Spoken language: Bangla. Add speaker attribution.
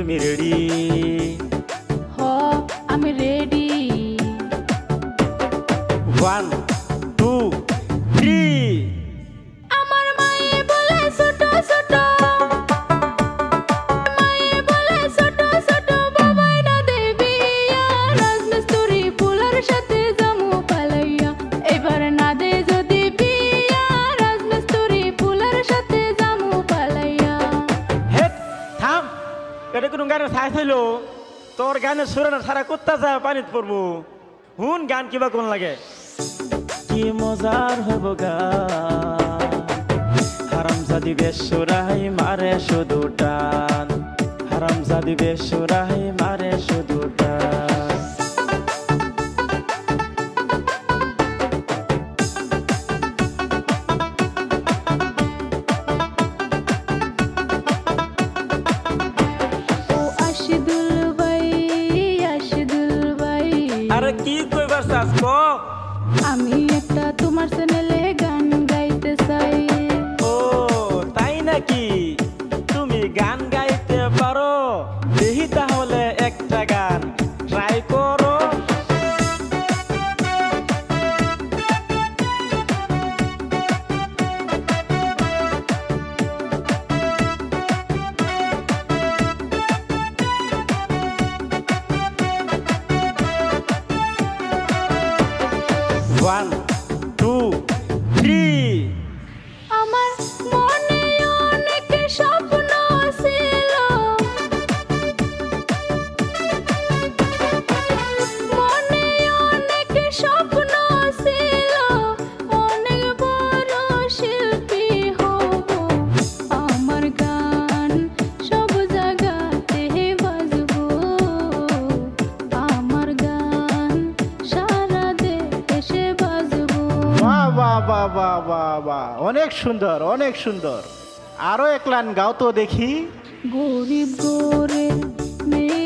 Speaker 1: তুমি রেডি?
Speaker 2: হ আমি রেডি।
Speaker 1: 1 2 3
Speaker 2: আমার মায়ে বলে ছোট ছোট, মায়ে বলে ছোট ছোট, বাবাই না দেবী রাজমিস্ত্রি ফুলার সাথে জামু পালাইয়া। এবার না দে যদি বিয়া, রাজমিস্ত্রি ফুলার সাথে জামু পালাইয়া।
Speaker 1: হে থাম, এটা কোন গানের সাইজ হইলো? তোর গানের সুরানো সারা কুত্তা যা পানিত পড়বো। হুন গান কিবা কোন লাগে? কি মজার হব গান, হারামজাদি বেসুরাই মারে শুধু টান, হারামজাদি বেসুরাই মারে শুধু টান।
Speaker 2: ও আশিদুল ভাই, আশিদুল ভাই,
Speaker 1: আরে কি কইবার চাস ক?
Speaker 2: আমি একটা তোমার চ্যানেলে গান গাইতে চাই।
Speaker 1: ও তাই নাকি? তুমি গান গাইতে পারো? দেখি তাহলে একটা গান ট্রাই করো। One, two, three.
Speaker 2: আমার মনে অনেক স্বপ্ন ছিল, মনে অনেক স্বপ্ন ছিল, অনেক বড় শিল্পী হব। আমার গান সব জায়গাতে বাজবো, আমার গান সারা দেশে বাজবো।
Speaker 3: বাহ বাহ বাহ বাহ বাহ বাহ, অনেক সুন্দর অনেক সুন্দর। আরো এক লাইন গাও তো দেখি।
Speaker 2: গরিব গোরে মেয়ে